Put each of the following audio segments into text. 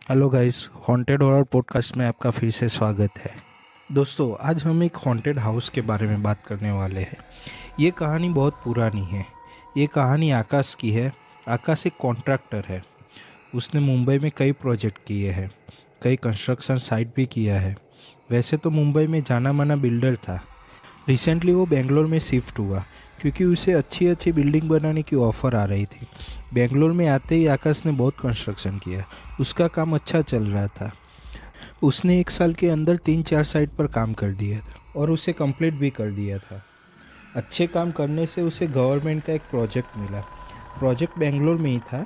Hello guys, haunted horror podcast में आपका फिर से स्वागत है। दोस्तों, आज हम एक हॉन्टेड हाउस के बारे में बात करने वाले हैं। ये कहानी बहुत पुरानी है। ये कहानी आकाश की है। आकाश एक कॉन्ट्रैक्टर है। उसने मुंबई में कई प्रोजेक्ट किए हैं, कई कंस्ट्रक्शन साइट भी किया है। वैसे तो मुंबई में जाना माना बिल्डर था। रिसेंटली वो बेंगलोर में शिफ्ट हुआ क्योंकि उसे अच्छी अच्छी बिल्डिंग बनाने की ऑफ़र आ रही थी। बेंगलोर में आते ही आकाश ने बहुत कंस्ट्रक्शन किया। उसका काम अच्छा चल रहा था। उसने 1 साल के अंदर 3-4 साइट पर काम कर दिया था और उसे कंप्लीट भी कर दिया था। अच्छे काम करने से उसे गवर्नमेंट का एक प्रोजेक्ट मिला। प्रोजेक्ट बेंगलोर में ही था।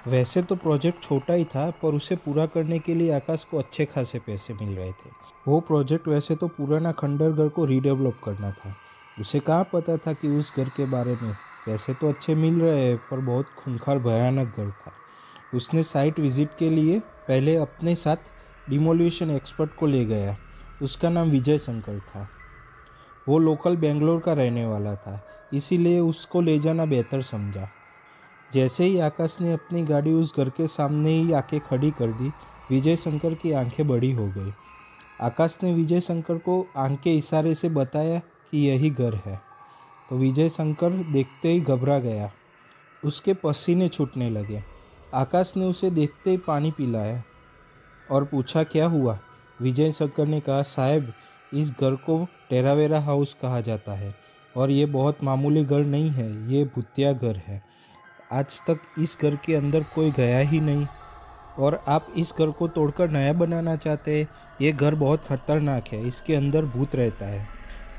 वैसे तो प्रोजेक्ट छोटा ही था, पर उसे पूरा करने के लिए आकाश को अच्छे खासे पैसे मिल रहे थे। वो प्रोजेक्ट वैसे तो पुराना खंडर घर को रीडेवलप करना था। उसे कहाँ पता था कि उस घर के बारे में। पैसे तो अच्छे मिल रहे हैं, पर बहुत खूंखार भयानक घर था। उसने साइट विजिट के लिए पहले अपने साथ डिमोलिशन एक्सपर्ट को ले गया। उसका नाम विजय शंकर था। वो लोकल बेंगलोर का रहने वाला था, इसीलिए उसको ले जाना बेहतर समझा। जैसे ही आकाश ने अपनी गाड़ी उस घर के सामने ही आके खड़ी कर दी, विजय शंकर की आंखें बड़ी हो गई। आकाश ने विजय शंकर को आंख के इशारे से बताया कि यही घर है। तो विजय शंकर देखते ही घबरा गया। उसके पसीने छूटने लगे। आकाश ने उसे देखते ही पानी पिलाया और पूछा, क्या हुआ? विजय शंकर ने कहा, साहब, इस घर को टेरावेरा हाउस कहा जाता है और ये बहुत मामूली घर नहीं है, ये भूतिया घर है। आज तक इस घर के अंदर कोई गया ही नहीं और आप इस घर को तोड़कर नया बनाना चाहते हैं। ये घर बहुत खतरनाक है, इसके अंदर भूत रहता है।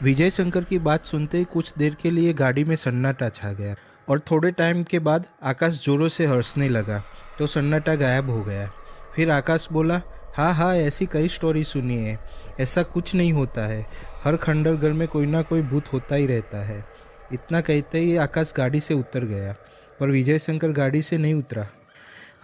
विजय शंकर की बात सुनते ही कुछ देर के लिए गाड़ी में सन्नाटा छा गया और थोड़े टाइम के बाद आकाश जोरों से हंसने लगा तो सन्नाटा गायब हो गया। फिर आकाश बोला, हाँ हाँ, ऐसी कई स्टोरी सुनी है। ऐसा कुछ नहीं होता है। हर खंडर घर में कोई ना कोई भूत होता ही रहता है। इतना कहते ही आकाश गाड़ी से उतर गया, पर विजय शंकर गाड़ी से नहीं उतरा।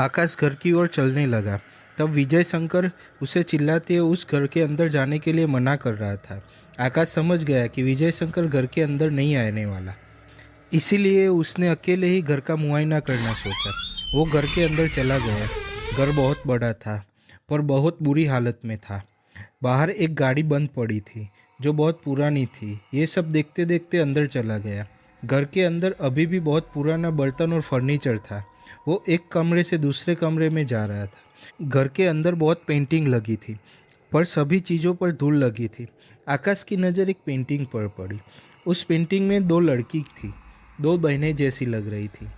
आकाश घर की ओर चलने लगा। तब विजय शंकर उसे चिल्लाते हुए उस घर के अंदर जाने के लिए मना कर रहा था। आकाश समझ गया कि विजय शंकर घर के अंदर नहीं आने वाला, इसीलिए उसने अकेले ही घर का मुआयना करना सोचा। वो घर के अंदर चला गया। घर बहुत बड़ा था, पर बहुत बुरी हालत में था। बाहर एक गाड़ी बंद पड़ी थी जो बहुत पुरानी थी। ये सब देखते देखते अंदर चला गया। घर के अंदर अभी भी बहुत पुराना बर्तन और फर्नीचर था। वो एक कमरे से दूसरे कमरे में जा रहा था। घर के अंदर बहुत पेंटिंग लगी थी, पर सभी चीज़ों पर धूल लगी थी। आकाश की नज़र एक पेंटिंग पर पड़ी। उस पेंटिंग में 2 लड़की थी, 2 बहनें जैसी लग रही थी।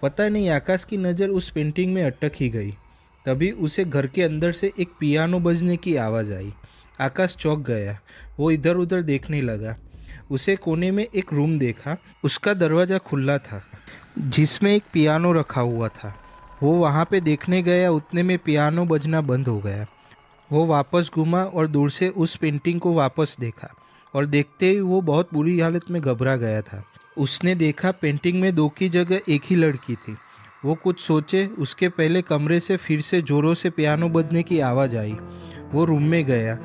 पता नहीं आकाश की नज़र उस पेंटिंग में अटक ही गई। तभी उसे घर के अंदर से एक पियानो बजने की आवाज़ आई। आकाश चौंक गया। वो इधर उधर देखने लगा। उसे कोने में एक रूम देखा। उसका दरवाज़ा खुला था, जिसमें एक पियानो रखा हुआ था। वो वहाँ पे देखने गया, उतने में पियानो बजना बंद हो गया। वो वापस घूमा और दूर से उस पेंटिंग को वापस देखा और देखते ही वो बहुत बुरी हालत में घबरा गया था। उसने देखा पेंटिंग में 2 की जगह एक ही लड़की थी। वो कुछ सोचे उसके पहले कमरे से फिर से ज़ोरों से पियानो बजने की आवाज़ आई। वो रूम में गया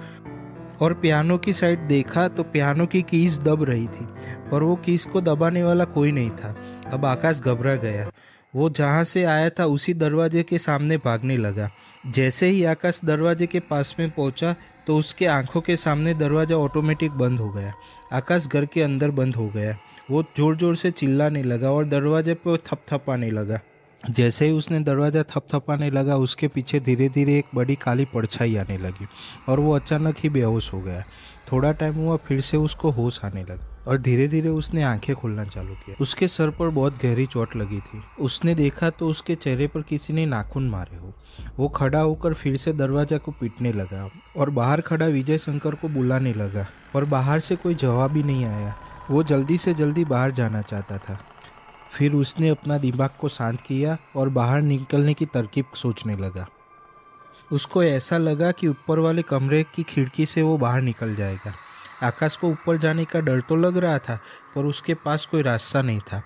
और पियानो की साइड देखा तो पियानो की कीज दब रही थी, पर वो कीज को दबाने वाला कोई नहीं था। अब आकाश घबरा गया। वो जहाँ से आया था उसी दरवाजे के सामने भागने लगा। जैसे ही आकाश दरवाजे के पास में पहुंचा तो उसके आंखों के सामने दरवाज़ा ऑटोमेटिक बंद हो गया। आकाश घर के अंदर बंद हो गया। वो ज़ोर ज़ोर से चिल्लाने लगा और दरवाजे पर थपथपाने लगा। जैसे ही उसने दरवाज़ा थपथपाने लगा, उसके पीछे धीरे धीरे एक बड़ी काली परछाई आने लगी और वो अचानक ही बेहोश हो गया। थोड़ा टाइम हुआ, फिर से उसको होश आने लगा और धीरे धीरे उसने आंखें खोलना चालू किया। उसके सर पर बहुत गहरी चोट लगी थी। उसने देखा तो उसके चेहरे पर किसी ने नाखून मारे हो। वो खड़ा होकर फिर से दरवाज़ा को पीटने लगा और बाहर खड़ा विजय शंकर को बुलाने लगा, पर बाहर से कोई जवाब ही नहीं आया। वो जल्दी से जल्दी बाहर जाना चाहता था। फिर उसने अपना दिमाग को शांत किया और बाहर निकलने की तरकीब सोचने लगा। उसको ऐसा लगा कि ऊपर वाले कमरे की खिड़की से वो बाहर निकल जाएगा। आकाश को ऊपर जाने का डर तो लग रहा था, पर उसके पास कोई रास्ता नहीं था।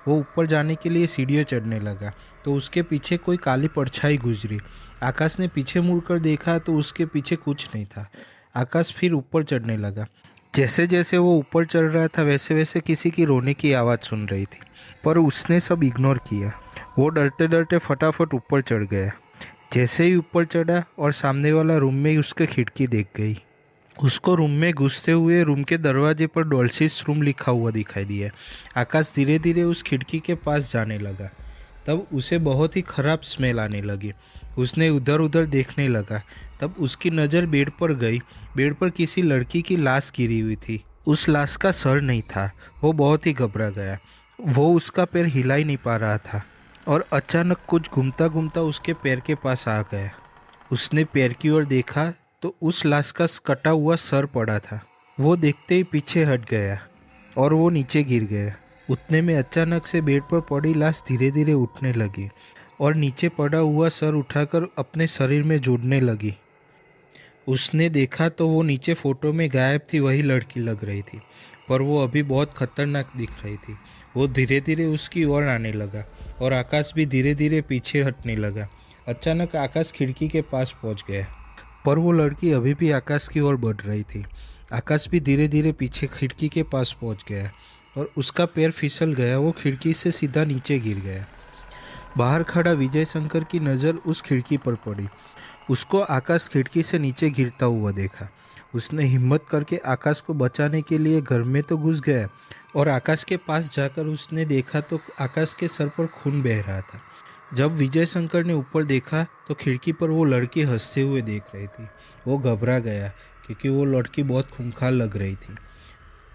वो ऊपर जाने के लिए सीढ़ियाँ चढ़ने लगा तो उसके पीछे कोई काली परछाई गुजरी। आकाश ने पीछे मुड़कर देखा तो उसके पीछे कुछ नहीं था। आकाश फिर ऊपर चढ़ने लगा। जैसे जैसे वो ऊपर चढ़ रहा था वैसे वैसे किसी की रोने की आवाज़ सुन रही थी, पर उसने सब इग्नोर किया। वो डरते डरते फटाफट ऊपर चढ़ गया। जैसे ही ऊपर चढ़ा और सामने वाला रूम में ही उसके खिड़की देख गई। उसको रूम में घुसते हुए रूम के दरवाजे पर डॉल्सिस रूम लिखा हुआ दिखाई दिया। आकाश धीरे धीरे उस खिड़की के पास जाने लगा। तब उसे बहुत ही खराब स्मेल आने लगी। उसने उधर उधर देखने लगा। तब उसकी नज़र बेड पर गई। बेड पर किसी लड़की की लाश गिरी हुई थी। उस लाश का सर नहीं था। वो बहुत ही घबरा गया। वो उसका पैर हिला ही नहीं पा रहा था और अचानक कुछ घूमता घूमता उसके पैर के पास आ गया। उसने पैर की ओर देखा तो उस लाश का कटा हुआ सर पड़ा था। वो देखते ही पीछे हट गया और वो नीचे गिर गया। उतने में अचानक से बेड पर पड़ी लाश धीरे धीरे उठने लगी और नीचे पड़ा हुआ सर उठाकर अपने शरीर में जोड़ने लगी। उसने देखा तो वो नीचे फोटो में गायब थी वही लड़की लग रही थी, पर वो अभी बहुत खतरनाक दिख रही थी। वो धीरे धीरे उसकी ओर आने लगा और आकाश भी धीरे धीरे पीछे हटने लगा। अचानक आकाश खिड़की के पास पहुंच गया, पर वो लड़की अभी भी आकाश की ओर बढ़ रही थी। आकाश भी धीरे धीरे पीछे खिड़की के पास पहुंच गया और उसका पैर फिसल गया। वो खिड़की से सीधा नीचे गिर गया। बाहर खड़ा विजय शंकर की नज़र उस खिड़की पर पड़ी। उसको आकाश खिड़की से नीचे गिरता हुआ देखा। उसने हिम्मत करके आकाश को बचाने के लिए घर में तो घुस गया और आकाश के पास जाकर उसने देखा तो आकाश के सर पर खून बह रहा था। जब विजय शंकर ने ऊपर देखा तो खिड़की पर वो लड़की हंसते हुए देख रही थी। वो घबरा गया क्योंकि वो लड़की बहुत खूंखार लग रही थी।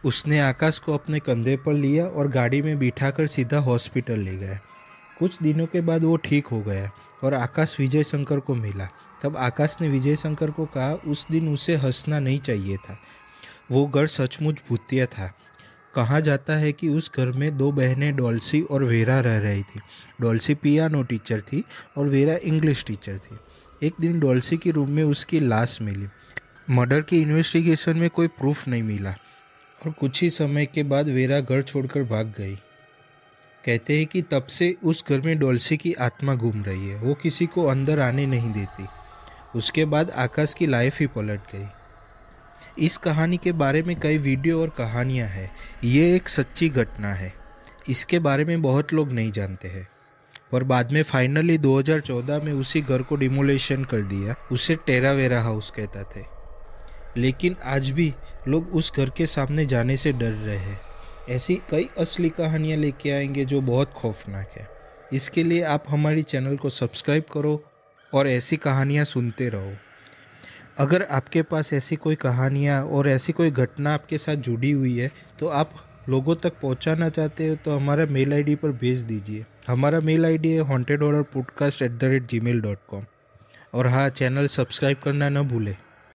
उसने आकाश को अपने कंधे पर लिया और गाड़ी में बिठाकर सीधा हॉस्पिटल ले गया। कुछ दिनों के बाद वो ठीक हो गया और आकाश विजय शंकर को मिला। तब आकाश ने विजय शंकर को कहा उस दिन उसे हंसना नहीं चाहिए था। वो घर सचमुच भूतिया था। कहा जाता है कि उस घर में दो बहनें डॉल्सी और वेरा रह रही थी। डॉल्सी पियानो टीचर थी और वेरा इंग्लिश टीचर थी। एक दिन डॉल्सी के रूम में उसकी लाश मिली। मर्डर की इन्वेस्टिगेशन में कोई प्रूफ नहीं मिला और कुछ ही समय के बाद वेरा घर छोड़कर भाग गई। कहते हैं कि तब से उस घर में डॉल्सी की आत्मा घूम रही है। वो किसी को अंदर आने नहीं देती। उसके बाद आकाश की लाइफ ही पलट गई। इस कहानी के बारे में कई वीडियो और कहानियां हैं। ये एक सच्ची घटना है। इसके बारे में बहुत लोग नहीं जानते हैं, पर बाद में फाइनली 2014 में उसी घर को डिमोलेशन कर दिया। उसे टेरावेरा हाउस कहता थे, लेकिन आज भी लोग उस घर के सामने जाने से डर रहे हैं। ऐसी कई असली कहानियाँ लेके आएंगे जो बहुत खौफनाक है। इसके लिए आप हमारी चैनल को सब्सक्राइब करो और ऐसी कहानियाँ सुनते रहो। अगर आपके पास ऐसी कोई कहानियाँ और ऐसी कोई घटना आपके साथ जुड़ी हुई है तो आप लोगों तक पहुँचाना चाहते हो तो हमारा मेल आईडी पर भेज दीजिए। हमारा मेल आईडी है hauntedhorrorpodcast@gmail.com। और हाँ, चैनल सब्सक्राइब करना न भूलें।